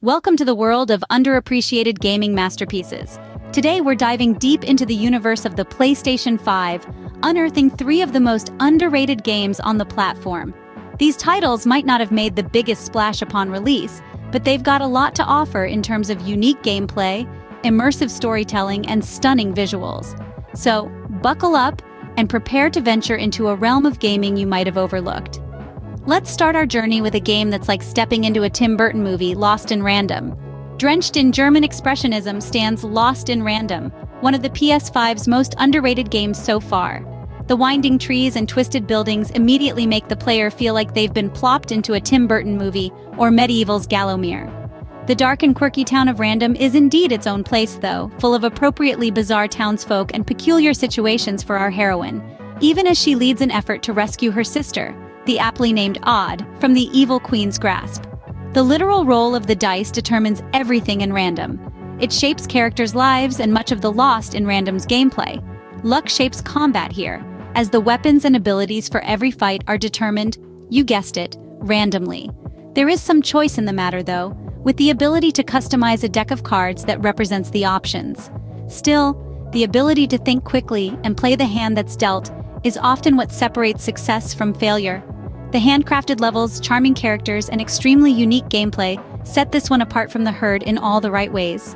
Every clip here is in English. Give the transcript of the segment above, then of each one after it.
Welcome to the world of underappreciated gaming masterpieces. Today we're diving deep into the universe of the PlayStation 5, unearthing 3 of the most underrated games on the platform. These titles might not have made the biggest splash upon release, but they've got a lot to offer in terms of unique gameplay, immersive storytelling, and stunning visuals. So, buckle up and prepare to venture into a realm of gaming you might have overlooked. Let's start our journey with a game that's like stepping into a Tim Burton movie, Lost in Random. Drenched in German expressionism stands Lost in Random, one of the PS5's most underrated games so far. The winding trees and twisted buildings immediately make the player feel like they've been plopped into a Tim Burton movie or medieval's Gallowmere. The dark and quirky town of Random is indeed its own place, though, full of appropriately bizarre townsfolk and peculiar situations for our heroine, even as she leads an effort to rescue her sister, the aptly named Odd, from the evil queen's grasp. The literal roll of the dice determines everything in Random. It shapes characters' lives and much of the Lost in Random's gameplay. Luck shapes combat here, as the weapons and abilities for every fight are determined, you guessed it, randomly. There is some choice in the matter, though, with the ability to customize a deck of cards that represents the options. Still, the ability to think quickly and play the hand that's dealt is often what separates success from failure. The handcrafted levels, charming characters, and extremely unique gameplay set this one apart from the herd in all the right ways.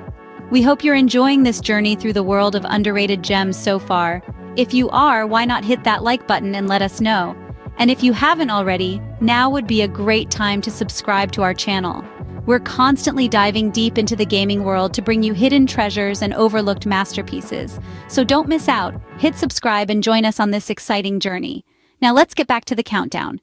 We hope you're enjoying this journey through the world of underrated gems so far. If you are, why not hit that like button and let us know? And if you haven't already, now would be a great time to subscribe to our channel. We're constantly diving deep into the gaming world to bring you hidden treasures and overlooked masterpieces. So don't miss out, hit subscribe and join us on this exciting journey. Now let's get back to the countdown.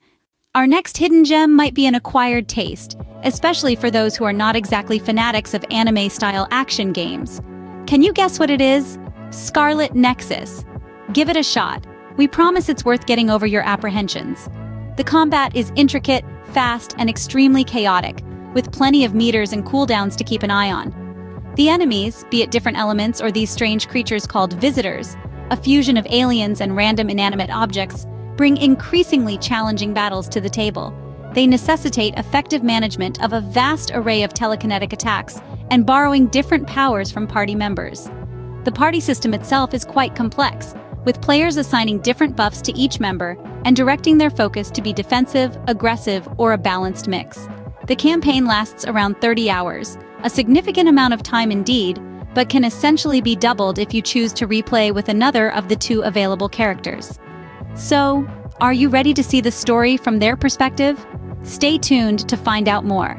Our next hidden gem might be an acquired taste, especially for those who are not exactly fanatics of anime-style action games. Can you guess what it is? Scarlet Nexus. Give it a shot. We promise it's worth getting over your apprehensions. The combat is intricate, fast, and extremely chaotic, with plenty of meters and cooldowns to keep an eye on. The enemies, be it different elements or these strange creatures called visitors, a fusion of aliens and random inanimate objects, bring increasingly challenging battles to the table. They necessitate effective management of a vast array of telekinetic attacks and borrowing different powers from party members. The party system itself is quite complex, with players assigning different buffs to each member and directing their focus to be defensive, aggressive, or a balanced mix. The campaign lasts around 30 hours, a significant amount of time indeed, but can essentially be doubled if you choose to replay with another of the 2 available characters. So, are you ready to see the story from their perspective? Stay tuned to find out more.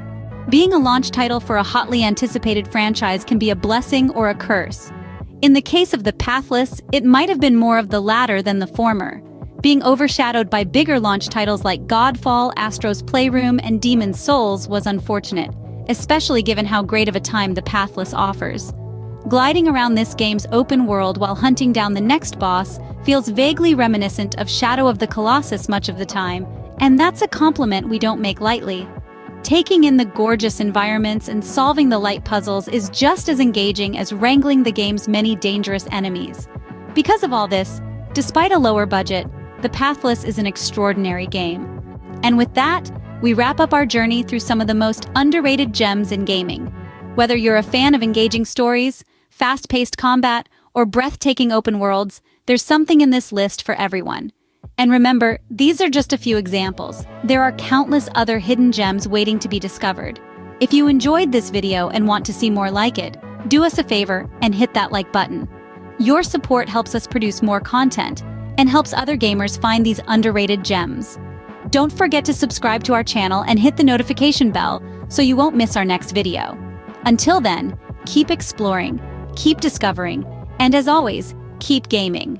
Being a launch title for a hotly anticipated franchise can be a blessing or a curse. In the case of The Pathless, it might have been more of the latter than the former. Being overshadowed by bigger launch titles like Godfall, Astro's Playroom, and Demon's Souls was unfortunate, especially given how great of a time The Pathless offers. Gliding around this game's open world while hunting down the next boss feels vaguely reminiscent of Shadow of the Colossus much of the time, and that's a compliment we don't make lightly. Taking in the gorgeous environments and solving the light puzzles is just as engaging as wrangling the game's many dangerous enemies. Because of all this, despite a lower budget, The Pathless is an extraordinary game. And with that, we wrap up our journey through some of the most underrated gems in gaming. Whether you're a fan of engaging stories, fast-paced combat, or breathtaking open worlds, there's something in this list for everyone. And remember, these are just a few examples. There are countless other hidden gems waiting to be discovered. If you enjoyed this video and want to see more like it, do us a favor and hit that like button. Your support helps us produce more content and helps other gamers find these underrated gems. Don't forget to subscribe to our channel and hit the notification bell so you won't miss our next video. Until then, keep exploring, keep discovering, and as always, keep gaming.